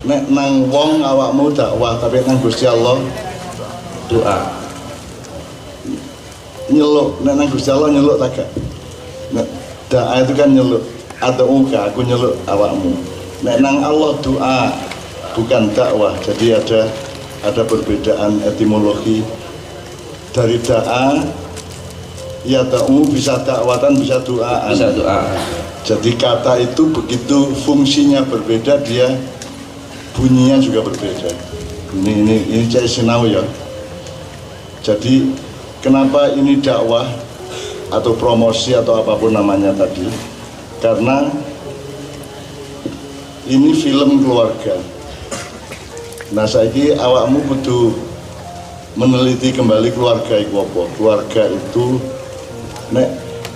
Nek nang wong awakmu dakwah tapi nang Gusti Allah doa. Nyeluk, nek nang Gusti Allah nyeluk tak gak? Nek doa itu kan nyeluk atau uka aku nyeluk awakmu. Nek nang Allah doa bukan dakwah. Jadi ada perbedaan etimologi dari doa. Ya ta'u bisa dakwatan bisa doa. Bisa doa. Jadi kata itu begitu fungsinya berbeda dia bunyinya juga berbeda. Ini saya sinau ya. Jadi kenapa ini dakwah atau promosi atau apapun namanya tadi? Karena ini film keluarga. Nah saiki awakmu kudu meneliti kembali keluarga itu apa. Keluarga itu nek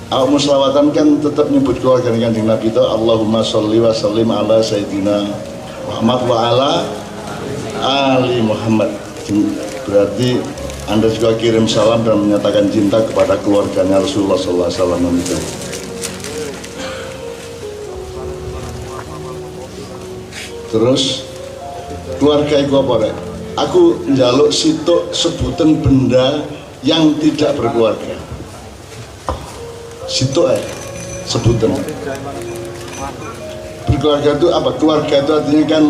awakmu selawatan kan tetap nyebut keluarga Kanjeng Nabi itu Allahumma sholli wa sallim ala sayyidina Muhammad wa ala ali Muhammad. Berarti Anda juga kirim salam dan menyatakan cinta kepada keluarganya Rasulullah SAW itu. Terus keluarga itu apa rek? Aku njaluk situk sebutan benda yang tidak berkeluarga. Situk sebutan. Berkeluarga itu apa? Keluarga itu artinya kan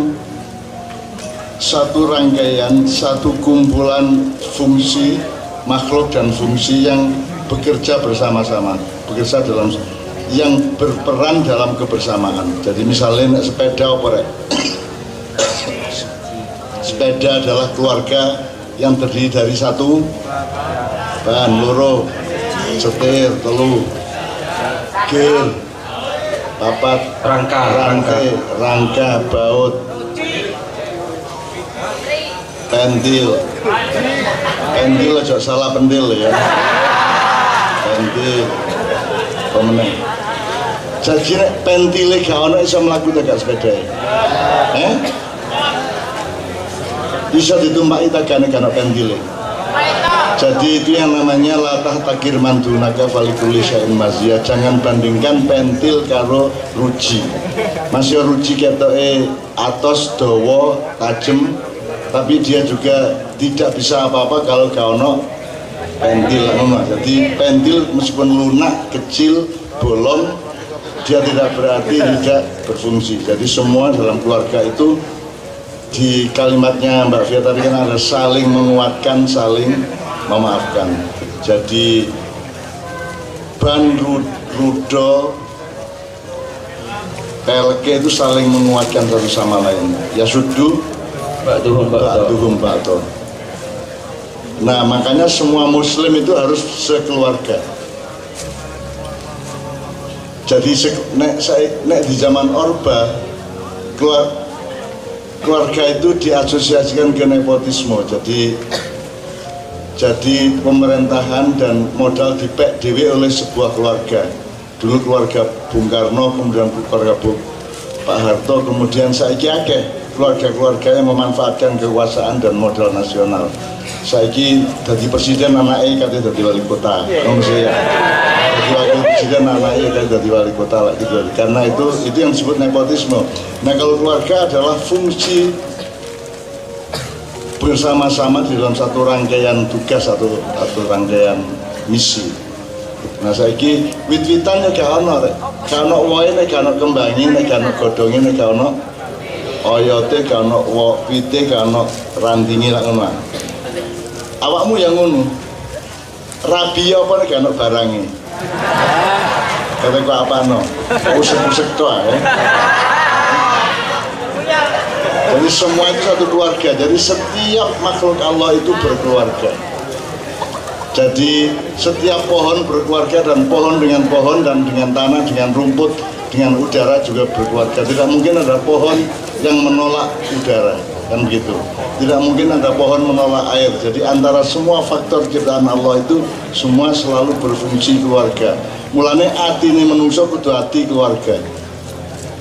satu rangkaian, satu kumpulan fungsi makhluk dan fungsi yang bekerja bersama-sama, bekerja dalam yang berperan dalam kebersamaan. Jadi misalnya sepeda apa rek? Sepeda adalah keluarga yang terdiri dari satu ban, loro, setir, telu, gear, papat, rangka, baut, pentil aja salah pentil ya, pentil, pemenang. Jadi pentile gak ono iso mlaku tegak sepeda. Bisa ditumpaki tagane kana pentile. Jadi itu yang namanya latah takir mandunaka falikuli syai'in mazia. Jangan bandingkan pentil karo ruji. Masih ruji ketoke atos dawa tajem, tapi dia juga tidak bisa apa-apa kalau gak ono pentil. Jadi pentil meskipun lunak, kecil, bolong, dia tidak berarti tidak berfungsi. Jadi semua dalam keluarga itu di kalimatnya Mbak Fia tadi kan ada saling menguatkan, saling memaafkan. Jadi ban, rudo, pelke itu saling menguatkan satu sama lain. Ya sudu ba'duhum ba'do. Nah makanya semua muslim itu harus sekeluarga. Jadi nek di zaman Orba keluarga itu diasosiasikan ke nepotisme. Jadi pemerintahan dan modal dipek dewe oleh sebuah keluarga. Dulu keluarga Bung Karno, kemudian keluarga Pak Harto, kemudian saiki akeh keluarga-keluarga yang memanfaatkan kekuasaan dan modal nasional. Saiki jadi presiden anaknya katanya jadi wali kota. Jadi wakil presiden anaknya katanya jadi wali kota lagi. Karena itu yang disebut nepotisme. Nah kalau keluarga adalah fungsi bersama-sama di dalam satu rangkaian tugas atau rangkaian misi. Nah saiki wit-witan ya gak ono rek. Gak ono wohe nek gak ono kembangi, nek gak ono godhonge, nek gak ono oyote, gak ono wite, gak ono rantingi lak ngono. Awakmu yang ngono. Rabi apa nek gak ono barange. Kata kok apano? Usek-usek to ae. Jadi semua itu satu keluarga. Jadi setiap makhluk Allah itu berkeluarga. Jadi setiap pohon berkeluarga, dan pohon dengan pohon, dan dengan tanah, dengan rumput, dengan udara juga berkeluarga. Tidak mungkin ada pohon yang menolak udara, kan begitu. Tidak mungkin ada pohon menolak air. Jadi antara semua faktor ciptaan Allah itu semua selalu berfungsi keluarga. Mulanya hati ini menungso kudu hati keluarga.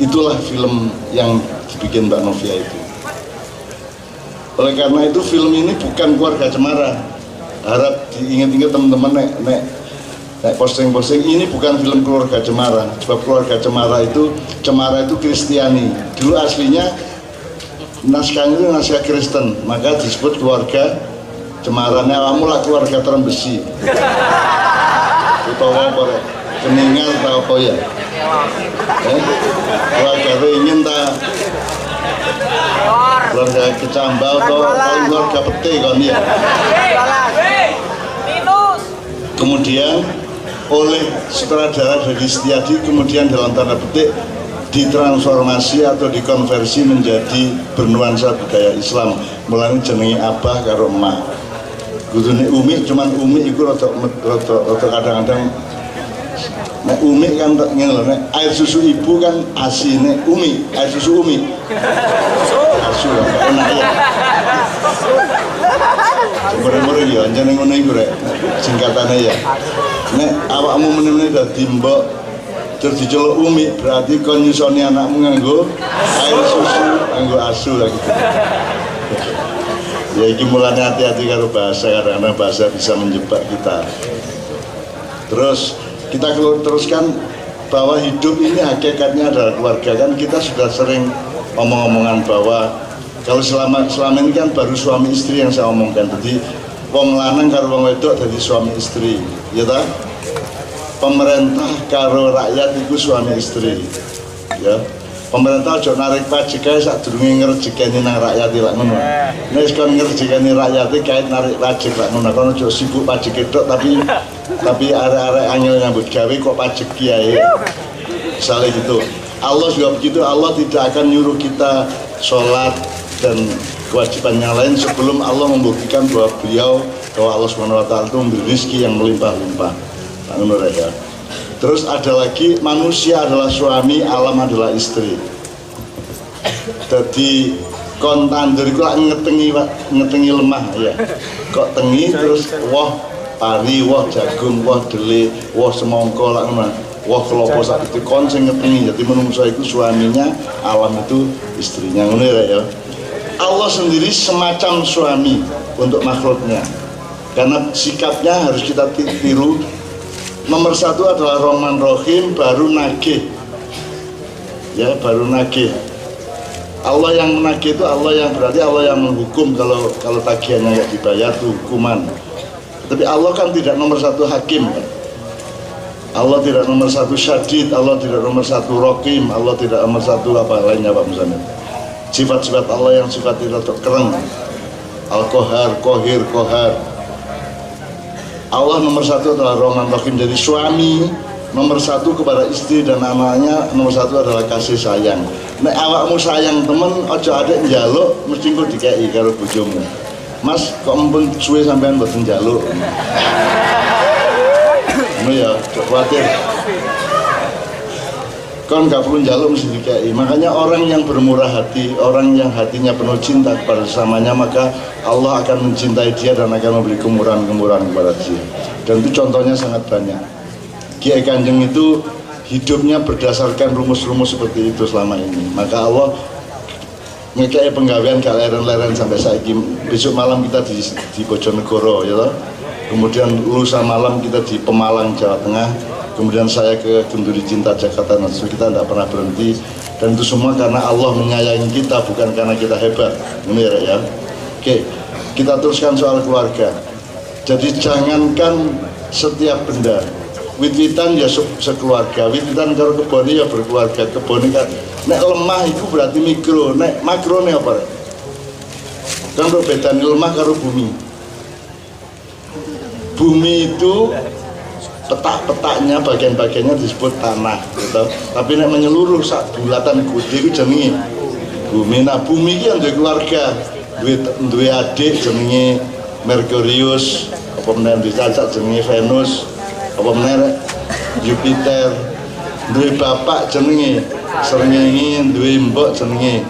Itulah film yang dibikin Mbak Novia itu. Oleh karena itu film ini bukan keluarga cemara. Harap diingat-ingat teman-teman nek posting-posting ini bukan film keluarga cemara. Sebab keluarga cemara itu Kristiani. Dulu aslinya naskahnya itu naskah Kristen, maka disebut keluarga cemarannya awakmu lah keluarga Trembesi utawa apa rek Keningan atau apa ya keluarga Ringin ta keluarga Kecambau atau paling keluarga Pete kan ya. Kemudian oleh sutradara Dedi Setiadi kemudian dalam tanda petik ditransformasi atau dikonversi menjadi bernuansa budaya Islam. Mulane jenenge abah karo emak. Kudune umi cuman umi iku rada kadang-kadang nek umi kan ngene lho, nek air susu ibu kan asine umi, air susu umi. Asu lah enak ya. Mure-mure ya anjene ngono iku rek singkatane ya. Nek awakmu meneh dadi mbok terus diceluk umi berarti kon nyusoni anakmu nganggo air susu, nganggo asu lah gitu. Ya iki mulane hati-hati karo bahasa, karena bahasa bisa menjebak kita. Terus kita teruskan bahwa hidup ini hakikatnya adalah keluarga. Kan kita sudah sering omong-omongan bahwa kalau selama ini kan baru suami istri yang saya omongkan. Jadi wong lanang karo wong wedok jadi suami istri, ya ta? Pemerintah karo rakyat itu suami istri, ya. Pemerintah aja narik pajak kae sadurunge ngrejekeni nang rakyat lak ngono. Nek kon ngrejekeni rakyat kait narik pajak lak ngono, kono aja sibuk pajak tok tapi arek-arek angel nyambut gawe kok pajak kiai. Misalnya gitu. Allah juga begitu, Allah tidak akan nyuruh kita sholat dan kewajiban yang lain sebelum Allah membuktikan bahwa Allah SWT itu memberi rezeki yang melimpah-limpah. Ya. Terus ada lagi, manusia adalah suami, alam adalah istri. Jadi kontandur itu ngetengi lemah ya. Kok tengi terus wah pari, wah jagung, wah dele, wah semongko lah ngono. Wah kelopo sak itu kon sing ngetengi. Jadi menungso itu suaminya, alam itu istrinya ngono ya. Allah sendiri semacam suami untuk makhluknya. Karena sikapnya harus kita tiru. Nomor satu adalah Rahman Rahim, baru nagih. Ya, baru nagih. Allah yang menagih itu Allah yang berarti Allah yang menghukum kalau tagihannya nggak dibayar itu hukuman. Tapi Allah kan tidak nomor satu hakim. Allah tidak nomor satu syadid, Allah tidak nomor satu rokim, Allah tidak nomor satu apa lainnya Pak misalnya. Sifat-sifat Allah yang sifat tidak keren. Al-Qahar, Qahir, Qahar. Allah nomor satu adalah Rahman Rahim, jadi suami nomor satu kepada istri dan anaknya, nomor satu adalah kasih sayang. Nek awakmu sayang temen, ojo adek njaluk mesti engko dikei karo bojomu. Mas, kok mumpun suwe sampean mboten njaluk. Ngono ya, ojo kuwatir. Kon gak perlu njaluk mesti dikei. Makanya orang yang bermurah hati, orang yang hatinya penuh cinta kepada sesamanya, maka Allah akan mencintai dia dan akan memberi kemurahan-kemurahan kepada dia. Dan itu contohnya sangat banyak. Kiai Kanjeng itu hidupnya berdasarkan rumus-rumus seperti itu selama ini. Maka Allah ngekei penggawean gak leren-leren sampai saiki. Besok malam kita di Bojonegoro ya toh. Kemudian lusa malam kita di Pemalang, Jawa Tengah. Kemudian saya ke Genduri Cinta Jakarta. Nah, kita tidak pernah berhenti. Dan itu semua karena Allah menyayangi kita, bukan karena kita hebat. Ini ya. Oke, kita teruskan soal keluarga. Jadi jangankan setiap benda, wit-witan ya sekeluarga, wit-witan karo kebon ya berkeluarga, kebon kan nek lemah itu berarti mikro, nek makro nek apa? Kan bedane lemah karo bumi. Bumi itu petak-petaknya, bagian-bagiannya disebut tanah, gitu. Tapi nek menyeluruh sak bulatan gede itu jenenge bumi. Nah bumi iki duwe keluarga, duwe adik jenenge Merkurius, apa meneh dicacak jenenge Venus, apa meneh Jupiter, duwe bapak jenenge srengenge, duwe mbok jenenge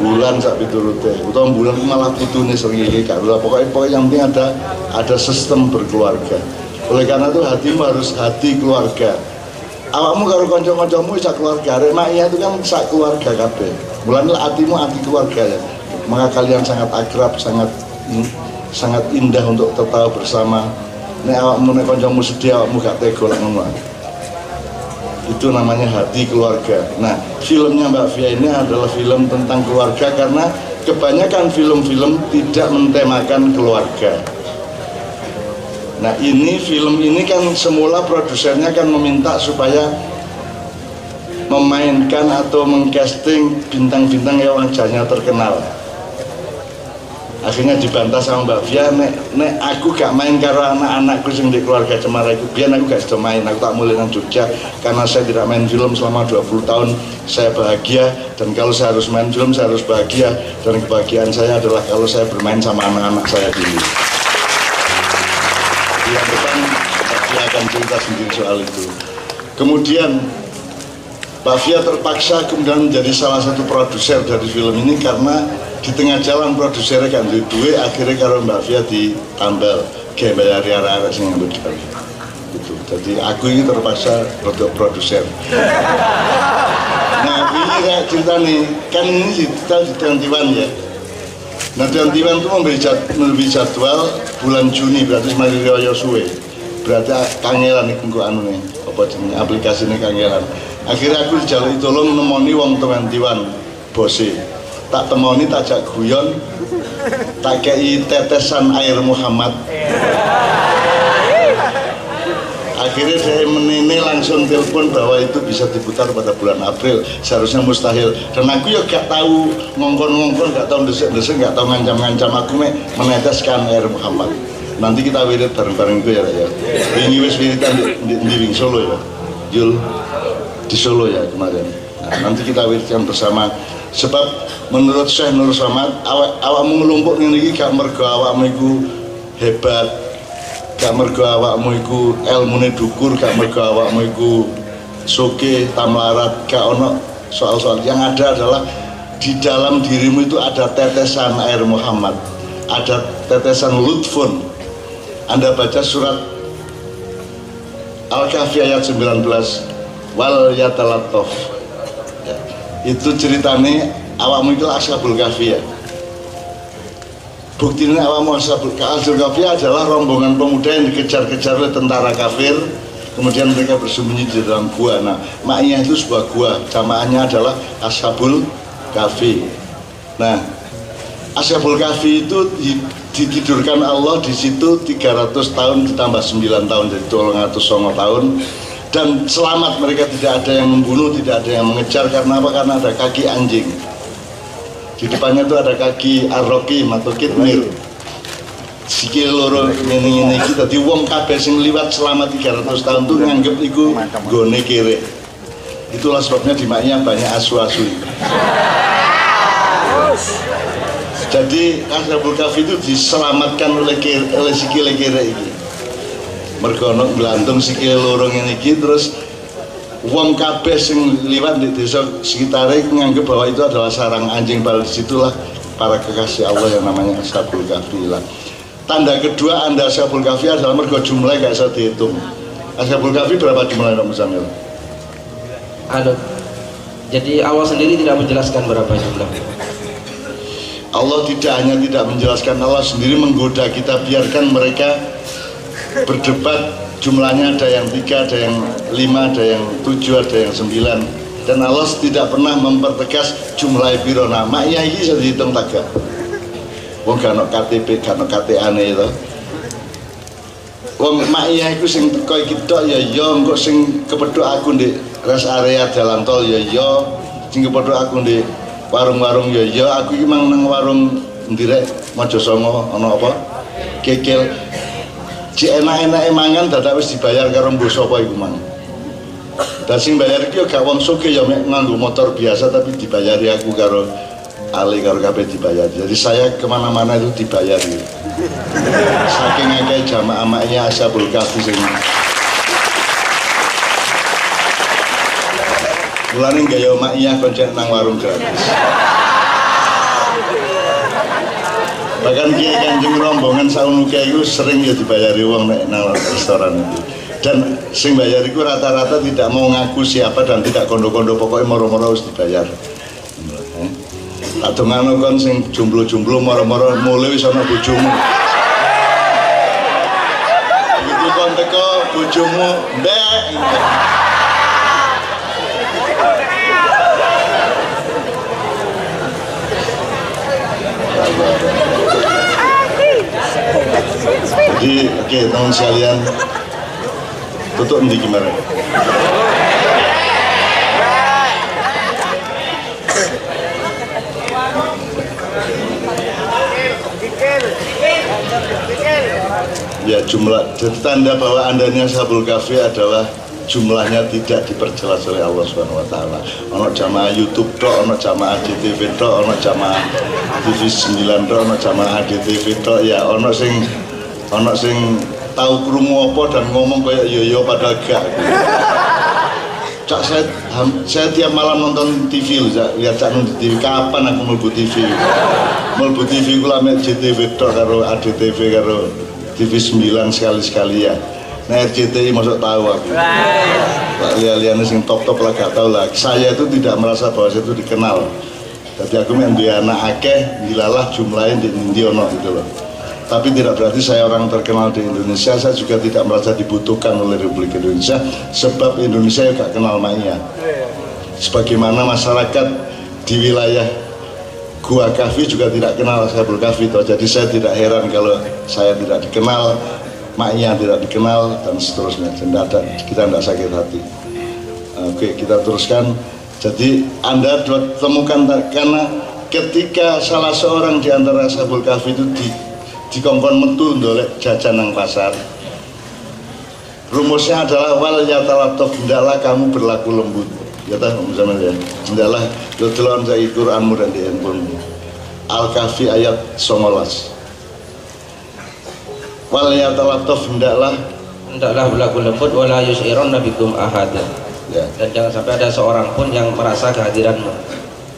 bulan sak piturute. Utawa bulan malah putune srengenge gak ora pokoknya yang penting ada sistem berkeluarga. Oleh karena itu hatimu harus hati keluarga. Awakmu karo kanca-kancamu sak keluarga, rek makya itu kan sak keluarga kabeh. Mulane hatimu hati keluarga ya. Maka kalian sangat akrab, sangat indah untuk tertawa bersama. Nek awakmu nek kancamu sedih awakmu gak tega lek ngono. Itu namanya Hati Keluarga. Nah, filmnya Mbak Via ini adalah film tentang keluarga karena kebanyakan film-film tidak mentemakan keluarga. Nah, film ini kan semula produsernya kan meminta supaya memainkan atau mengcasting bintang-bintang yang wajahnya terkenal. Akhirnya dibantah sama Mbak Via, nek aku gak main karo anak-anakku sing di keluarga cemara itu, biar aku gak bisa main, aku tak mulai nang Jogja karena saya tidak main film selama 20 tahun, saya bahagia, dan kalau saya harus main film saya harus bahagia, dan kebahagiaan saya adalah kalau saya bermain sama anak-anak saya dulu. Yang depan Mbak Via akan cerita sendiri soal itu. Kemudian Mbak Via terpaksa kemudian menjadi salah satu produser dari film ini karena di tengah jalan produsernya kan duit, akhirnya kalau Mbak Via ditambal kayak bayar arah-arah sing ngambil gitu. Jadi aku ini terpaksa produser. Nah ini kayak cerita nih, kan ini kita di Tiwan ya. Nah Tiwan itu memberi jadwal bulan Juni, berarti semari raya suwe. Berarti kangelan nih kengko anu nih, apa jenis aplikasi ini kangelan. Akhirnya aku dijalui tolong nemoni wong Tiwan bose. Tak temoni, tak jak guyon, tak kei tetesan air Muhammad. Akhirnya saya menini langsung telepon bahwa itu bisa diputar pada bulan April, seharusnya mustahil. Dan aku ya gak tahu ngongkon-ngongkon, gak tahu desek-desek, gak tahu ngancam-ngancam, aku meneteskan air Muhammad. Nanti kita wirid bareng-bareng itu ya. Ini wis wiridan di Solo ya, Jul di Solo ya kemarin. Nah, nanti kita wiridkan bersama. Sebab menurut Syekh Nur Somad, awakmu ngelumpuk ini gak mergo awakmu iku hebat, gak mergo awakmu iku ilmune dhukur, gak mergo awakmu iku sugih tamlarat, gak ono soal-soal. Yang ada adalah di dalam dirimu itu ada tetesan air Muhammad, ada tetesan lutfun. Anda baca surat Al-Kahfi ayat 19, wal yatalattaf. Itu ceritanya awakmu itu Ashabul Kahfi ya. Buktinya awakmu Ashabul Kahfi adalah rombongan pemuda yang dikejar-kejar oleh tentara kafir, kemudian mereka bersembunyi di dalam gua. Nah, maknya itu sebuah gua, jamaahnya adalah Ashabul Kahfi. Nah, Ashabul Kahfi itu ditidurkan Allah di situ 300 tahun ditambah 9 tahun, jadi 209 tahun. Dan selamat, mereka tidak ada yang membunuh, tidak ada yang mengejar. Karena apa? Karena ada kaki anjing. Di depannya itu ada kaki ar-Raqim atau kitmir. Sikil loro ini kita di wong kabeh sing liwat selama 300 tahun itu nganggep iku gone kere. Itulah sebabnya di maknya banyak asu-asu. Jadi Ashabul Kahfi itu diselamatkan oleh sikil kere ini. Mergo ono nglantung sikile loro ngene iki, terus wong kabeh sing liwat di desa sekitare nganggep bahwa itu adalah sarang anjing. Pada disitulah para kekasih Allah yang namanya Ashabul Kahfi. Tanda kedua Anda Ashabul Kahfi adalah mergo jumlahnya gak bisa dihitung. Ashabul Kahfi berapa jumlahnya Pak Musamil? Jadi Allah sendiri tidak menjelaskan berapa jumlahnya. Allah tidak menjelaskan, Allah sendiri menggoda kita, biarkan mereka berdebat. Jumlahnya ada yang 3, ada yang 5, ada yang 7, ada yang 9, dan Allah tidak pernah mempertegas jumlah piro. Nah, maknya ini bisa dihitung tak gak? Wong gak ono KTP, gak ono KTA-ne itu. Wong maknya itu sing teko iki tok ya engko sing kepethuk aku di rest area jalan tol ya sing kepethuk aku di warung-warung ya aku iki mang nang warung ndirek Mojosongo ana apa? Kekil. Ci enak-enak mangan dadak wis dibayar karo mbok sapa iku mang. Dan sing bayar iki gak wong sugih ya mek nganggo motor biasa, tapi dibayari aku karo ali karo kabeh dibayar. Jadi saya kemana-mana itu dibayari. Saking akeh jamaah maknya Ashabul Kahfi sing mulane gaya maknya koncen nang warung gratis. Bahkan Kiai Kanjeng rombongan saunuke itu sering ya dibayari uang nek nang restoran itu. Dan sing bayar itu rata-rata tidak mau ngaku siapa dan tidak kondo-kondo, pokoknya moro-moro harus dibayar. Tak dongano kon sing jomblo-jomblo moro-moro mulai wis ana bojomu. Begitu kon teko bojomu, "Mbak." Oke, teman sekalian, tutup nanti gimana? Ya, jumlah, jadi tanda bahwa andanya Ashabul Kahfi adalah jumlahnya tidak diperjelas oleh Allah Subhanahu wa taala. Ono jamaah YouTube tok, ono jamaah ADTV tok, ono jamaah TV 9 tok, ono jamaah ADTV tok, ya ono sing tahu krungu apa dan ngomong kayak yo padahal gak. Cak, saya tiap malam nonton TV lho, lihat cak nonton TV. Kapan aku mlebu TV? Mlebu TV ku lame JTV tok karo ADTV karo TV 9 sekali-sekali ya. Nah RCTI masuk tahu aku. Lihat-lihatnya sing top-top lah gak tahu lah. Saya itu tidak merasa bahwa saya itu dikenal. Jadi aku main di anak akeh, dilalah jumlahin di Indiono gitu loh. Tapi tidak berarti saya orang terkenal di Indonesia. Saya juga tidak merasa dibutuhkan oleh Republik Indonesia. Sebab Indonesia gak kenal Ma'iyah. Sebagaimana masyarakat di wilayah Gua Kahfi juga tidak kenal Ashabul Kahfi. Jadi saya tidak heran kalau saya tidak dikenal, Ma'iyah tidak dikenal, dan seterusnya. Kita tidak sakit hati. Oke, kita teruskan. Jadi Anda temukan, karena ketika salah seorang di antara Ashabul Kahfi itu dikongkon metu ndolek jajan nang pasar, rumusnya adalah wal yatalataf, hendaklah kamu berlaku lembut. Ya tahu sama ya. Hendaklah dodolan saya Quranmu dan di handphonemu. Al-Kahfi ayat 19. Wal yatalataf, hendaklah berlaku lembut wala yus'irun nabikum ahada. Ya. Dan jangan sampai ada seorang pun yang merasa kehadiranmu.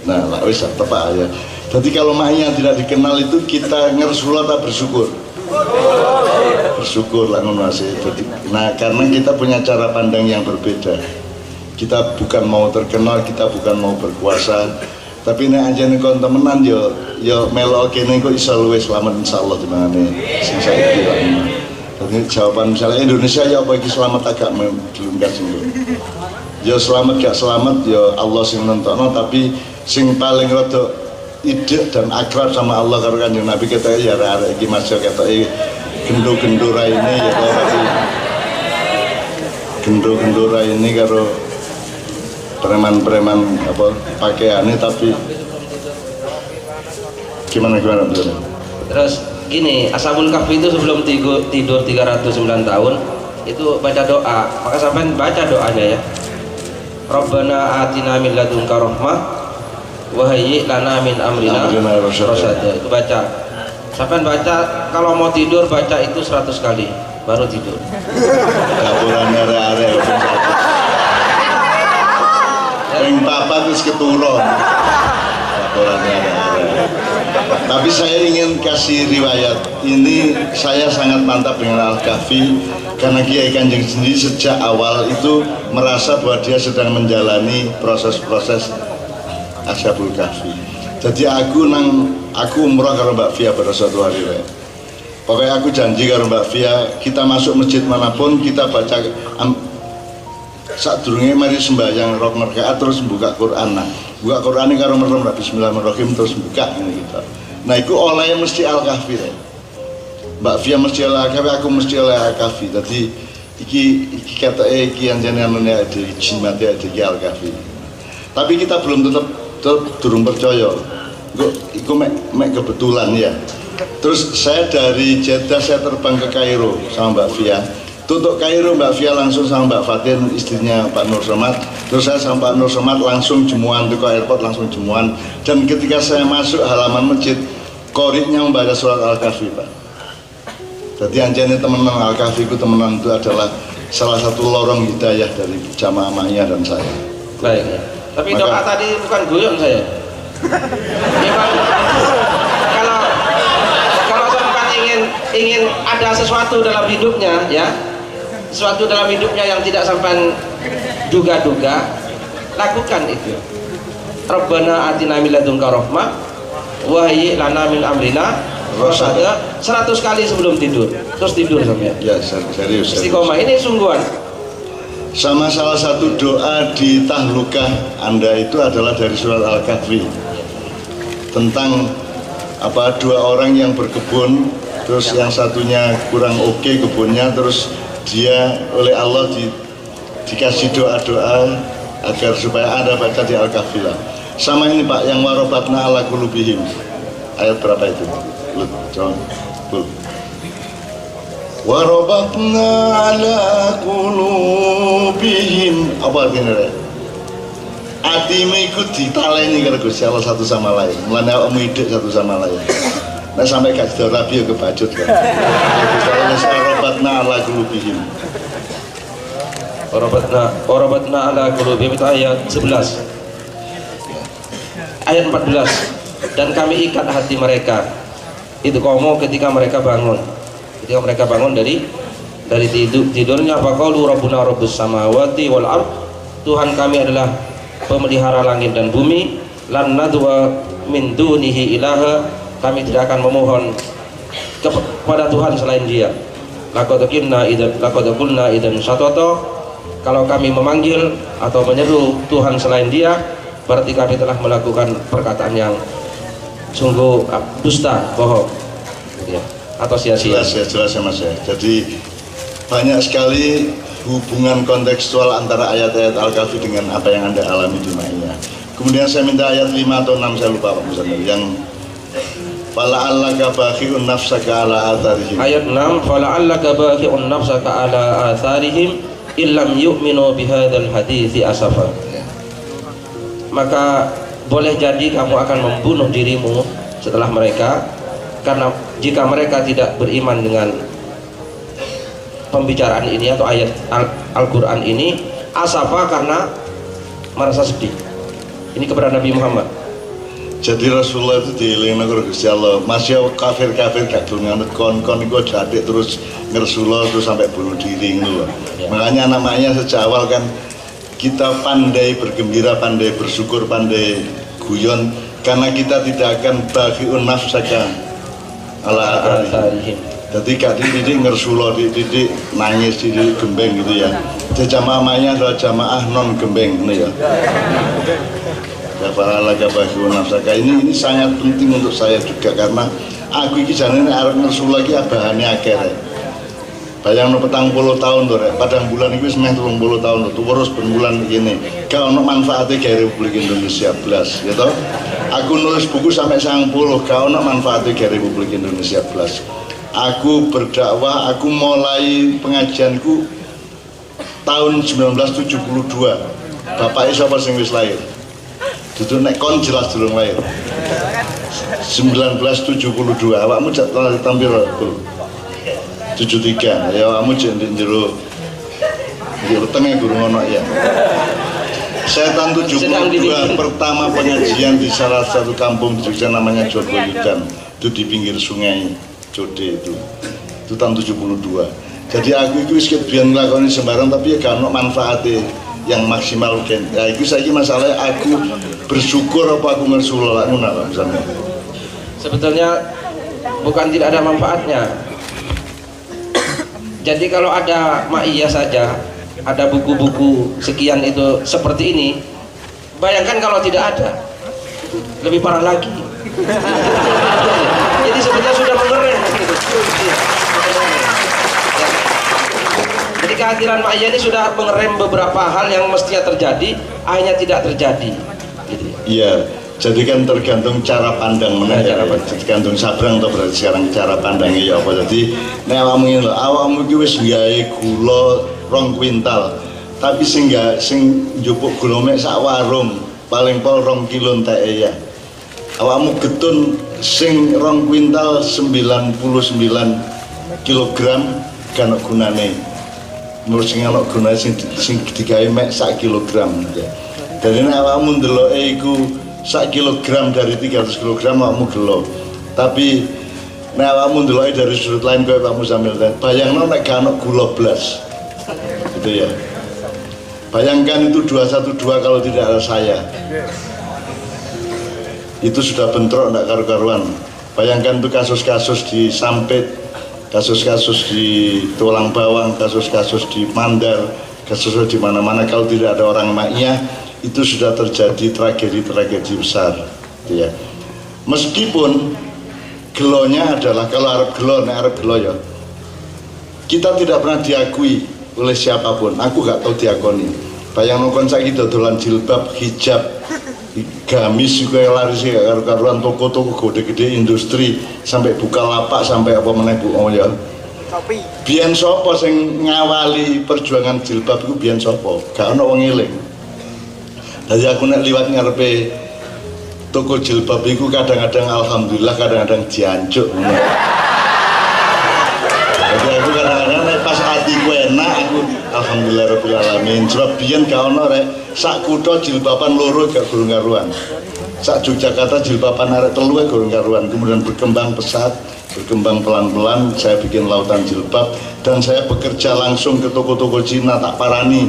Nah, lah wis tepak ya. Jadi kalau Ma'iyah tidak dikenal itu kita ngersulah tak bersyukur. Bersyukur lah ngono sih. Nah, karena kita punya cara pandang yang berbeda. Kita bukan mau terkenal, kita bukan mau berkuasa. Tapi nek anjene kon temenan yo melo kene kok iso luwih selamat insyaallah dimane sing saiki lah. Jadi jawaban misalnya Indonesia ya apa iki selamat agak belum sing. Ya selamat gak selamat ya Allah sing nentokno, tapi sing paling rada ide dan akrab sama Allah karo Kanjeng Nabi kita ya arek iki masuk ketoke gendo-gendora ini ya ora gendo-gendora ini karo preman-preman apa pakaiannya, tapi gimana betul. Terus gini, Ashabul Kahfi itu sebelum tidur 309 tahun itu baca doa, maka sampai baca doanya ya. Rabbana atina min ladunka rahmah wa hayyi lana min amrina rasyada. Itu baca. Sampai baca, kalau mau tidur baca itu 100 kali baru tidur. Gapuran arek-arek yang papa terus keturun. Gapuran arek-arek. Tapi saya ingin kasih riwayat ini. Saya sangat mantap dengan Al-Kahfi karena Kiai Kanjeng sendiri sejak awal itu merasa bahwa dia sedang menjalani proses-proses Ashabul Kahfi. Jadi aku umrah karo Mbak Fia pada suatu hari. Pokoknya aku janji karo Mbak Fia, kita masuk masjid manapun kita baca saat durungnya mari sembahyang rok merkaat terus buka Quran. Nah, buka Quran ini karo merem Bismillahirrahmanirrahim terus buka ini gitu. Nah, itu oleh mesti Al-Kahfi. Mbak Fia mesti Al-Kahfi, aku mesti Al-Kahfi. Jadi iki kata iki yang jenengannya di jimate di Al-Kahfi. Tapi kita belum tetap durung percaya. Iku mek kebetulan ya. Terus saya dari Jeddah saya terbang ke Kairo sama Mbak Fia. Tutup Kairo Mbak Fia langsung sama Mbak Fatin, istrinya Pak Nur Somad. Terus saya sama Pak Nur Somad langsung jemuan ke airport, langsung jemuan. Dan ketika saya masuk halaman masjid, koridnya membaca surat Al-Kahfi, Pak. Jadi anjani temenan Al-Kahfi itu temenan itu adalah salah satu lorong hidayah dari jamaah Ma'iyah dan saya. Baik. Tapi doa tadi bukan guyon saya. Memang kalau sampai ingin ada sesuatu dalam hidupnya ya, sesuatu dalam hidupnya yang tidak sampai duga-duga, lakukan itu. Rabbana atina min ladunka rahmah wa hayyi lana min amrina rasyada 100 kali sebelum tidur. Terus tidur sampai. Ya, serius. Istiqomah ini sungguhan. Sama salah satu doa di tahlukah Anda itu adalah dari surat Al-Kahfi tentang dua orang yang berkebun terus yang satunya kurang oke kebunnya, terus dia oleh Allah dikasih doa-doa agar supaya ada baca di Al-Kahfi lah. Sama ini Pak, yang warobatna ala qulubihim, ayat berapa itu? John, warobatna ala qulubihim, apa artinya? Atimu ikut ditaleni karo Gusti Allah satu sama lain, mulane awakmu hidup satu sama lain. Nah sampai gak ada rabi ya kebacut kan. Gusti Allah warobatna ala qulubihim. Warabatna ala qulubihim itu ayat 11. Ayat 14. Dan kami ikat hati mereka. Itu komo ketika mereka bangun. Ketika mereka bangun dari tidurnya, faqalu rabbuna rabbus samawati wal ard. Tuhan kami adalah pemelihara langit dan bumi. Lan nadwa min dunihi ilaha. Kami tidak akan memohon kepada Tuhan selain Dia. Laqad qulna idan syatata. Kalau kami memanggil atau menyeru Tuhan selain Dia, berarti kami telah melakukan perkataan yang sungguh dusta, bohong, ya, atau sia-sia. Jelas ya Mas ya. Jadi banyak sekali hubungan kontekstual antara ayat-ayat Al-Kahfi dengan apa yang Anda alami di Ma'iyah. Kemudian saya minta ayat 5 atau 6, saya lupa Pak Musanir, yang fala'allaka bakhi'un nafsaka ala atharihim. Ayat 6, fala'allaka bakhi'un nafsaka ala atharihim illam yu'minu bihadzal hadithi asafa. Maka boleh jadi kamu akan membunuh dirimu setelah mereka, karena jika mereka tidak beriman dengan pembicaraan ini atau ayat Al-Quran ini, asafa karena merasa sedih. Ini kepada Nabi Muhammad. Jadi Rasulullah itu dielingna karo Gusti Allah. Masih kafir-kafir gak dungan kon-kon iku dadik terus ngersullah terus sampai bunuh diri ngono. Ya. Makanya namanya sejak awal kan kita pandai bergembira, pandai bersyukur, pandai guyon, karena kita tidak akan baghiun nafsaka ala atharihim. Jadi gak dididik ngersullah, dididik nangis, dididik gembeng gitu ya. Jadi jamaahnya adalah jamaah non gembeng ngono ya. Ini sangat penting untuk saya juga, karena aku iki jangan arep ngersul lagi abahane akeh rek. Bayangno 40 tahun to rek, padang bulan iki wis meh 30 tahun to, terus ben bulan iki gak ono manfaate gawe Republik Indonesia blas, ya toh. Aku nulis buku sampai 90 gak ono manfaate gawe Republik Indonesia blas. Aku berdakwah, aku mulai pengajianku tahun 1972. Bapak sapa sing wis lahir? Dudu nek kon jelas durung lahir. 1972, awakmu jak tampil 73. Ya awakmu jek njero tengah gurung ono ya. Saya tahun 72 pertama pengajian di salah satu kampung di Jogja namanya Jogoyudan. Itu di pinggir sungai Jode itu. Itu tahun 72. Jadi aku itu wis biyen nglakoni sembarang tapi ya gak ono manfaate yang maksimal kan. Ya itu saiki masalahnya aku bersyukur apa aku ngersullah ngono Pak misalnya. Sebetulnya bukan tidak ada manfaatnya. Jadi kalau ada Ma'iyah saja, ada buku-buku sekian itu seperti ini, bayangkan kalau tidak ada, lebih parah lagi. Jadi sebetulnya sudah mengerem. Jadi kehadiran Ma'iyah ini sudah mengerem beberapa hal yang mestinya terjadi, akhirnya tidak terjadi. Gitu. Iya, jadi kan tergantung cara pandang mana ya, tergantung sabrang atau berarti sekarang cara pandangnya ya apa. Jadi nek awakmu ngene lho, awakmu iki wis gawe gula 2 kuintal, tapi sing njupuk gula mek sak warung paling pol 2 kilo enteke ya. Awakmu getun sing 2 kuintal 99 kilogram kan gunane. Menurut sing ana gunane sing digawe mek sak kilogram ya. Jadi nek awakmu ndeloke iku 1 kilogram dari 300 kilogram awakmu gelo. Tapi nek awakmu ndeloke dari sudut lain koyo Pak Muzammil, bayangno nek gak ono gula blas. Gitu ya. Bayangkan itu 212 kalau tidak ada saya. Itu sudah bentrok ndak karu-karuan. Bayangkan itu kasus-kasus di Sampit, kasus-kasus di Tulang Bawang, kasus-kasus di Mandar, kasus di mana-mana. Kalau tidak ada orang Ma'iyah, itu sudah terjadi tragedi-tragedi besar, gitu ya. Meskipun gelonya adalah kalau Arab gelo, Arab gelo ya, kita tidak pernah diakui oleh siapapun. Aku gak tahu diakoni. Bayang nongkon saiki dodolan jilbab, hijab, gamis juga laris ya, karuan toko-toko gede-gede, industri, sampai buka lapak, sampai apa meneh Bu oh ya. Biyen sapa sing ngawali perjuangan jilbab iku biyen sapa? Gak ono wong eling. Dadi aku nek liwat ngarepe toko jilbab iku kadang-kadang alhamdulillah, kadang-kadang diancuk. Jadi aku kadang-kadang pas hatiku enak, aku alhamdulillah rabbil alamin. Sebab biyen gak ono rek sak kutha jilbaban loro gak gurung karuan. Sak Yogyakarta jilbaban arek telu gurung karuan. Kemudian berkembang pesat, berkembang pelan-pelan, saya bikin lautan jilbab dan saya bekerja langsung ke toko-toko Cina, tak parani.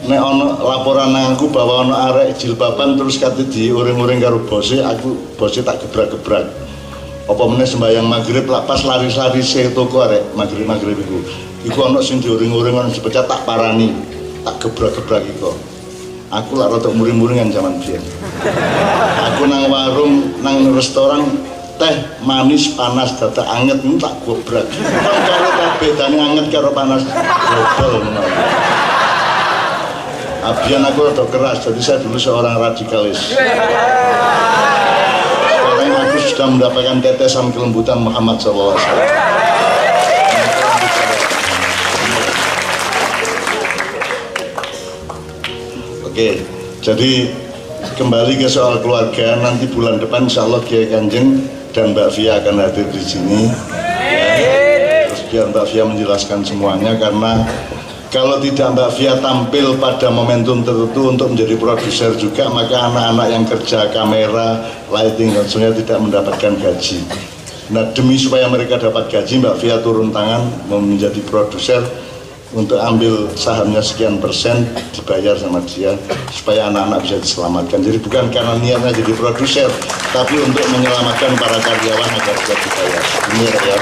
Nek ono laporan nang aku bahwa ono arek jilbaban terus kate diuring-uring karo bose, aku bose tak gebrak-gebrak. Apa meneh sembahyang maghrib lak pas lari-lari se toko arek maghrib iku. Iku ono sing diuring-uring ono sepecah tak parani, tak gebrak-gebrak iku. Aku lak rada muring-muringan zaman biyen. Aku nang warung, nang restoran teh manis panas dada anget tak gobrak. Kan karo tak bedane anget karo panas. Gobel ngono. Abian aku rada keras, jadi saya dulu seorang radikalis. Sekarang aku sudah mendapatkan tetesan kelembutan Muhammad SAW. Oke, jadi kembali ke soal keluarga. Nanti bulan depan insya Allah Kiai Kanjeng dan Mbak Fia akan hadir di sini. Ya. Terus biar Mbak Fia menjelaskan semuanya, karena kalau tidak Mbak Fia tampil pada momentum tertentu untuk menjadi produser juga, maka anak-anak yang kerja kamera, lighting dan sebagainya tidak mendapatkan gaji. Nah, demi supaya mereka dapat gaji, Mbak Fia turun tangan mau menjadi produser untuk ambil sahamnya sekian persen, dibayar sama dia supaya anak-anak bisa diselamatkan. Jadi bukan karena niatnya jadi produser, tapi untuk menyelamatkan para karyawan agar bisa dibayar. Ini ya.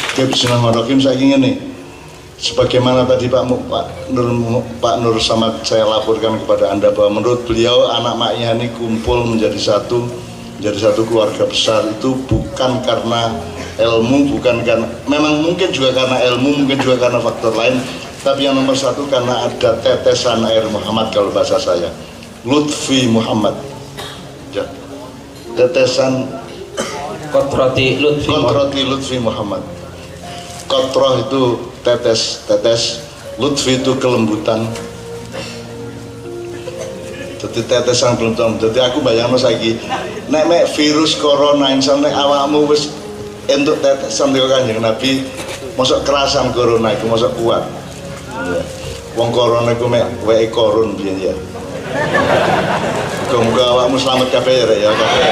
Oke, bismillahirrahmanirrahim. Saya ingin nih, sebagaimana tadi Pak Nur Samad saya laporkan kepada Anda bahwa menurut beliau anak maknya ini kumpul menjadi satu keluarga besar itu bukan karena ilmu, bukan karena, memang mungkin juga karena ilmu, mungkin juga karena faktor lain, tapi yang nomor satu karena ada tetesan air Muhammad, kalau bahasa saya Lutfi Muhammad ya. Tetesan Kotroti Lutfi Muhammad. Kotroh itu tetes, Lutfi itu kelembutan. Jadi tetesan kelembutan. Jadi aku bayangno saiki nek virus corona insan nek awakmu wis entuk tetesan karo Kanjeng Nabi, mosok kerasan corona iku mosok kuat. Ya. Wong corona iku mek weke korun biyen ya. Muga-muga awakmu selamat kabeh ya kabeh.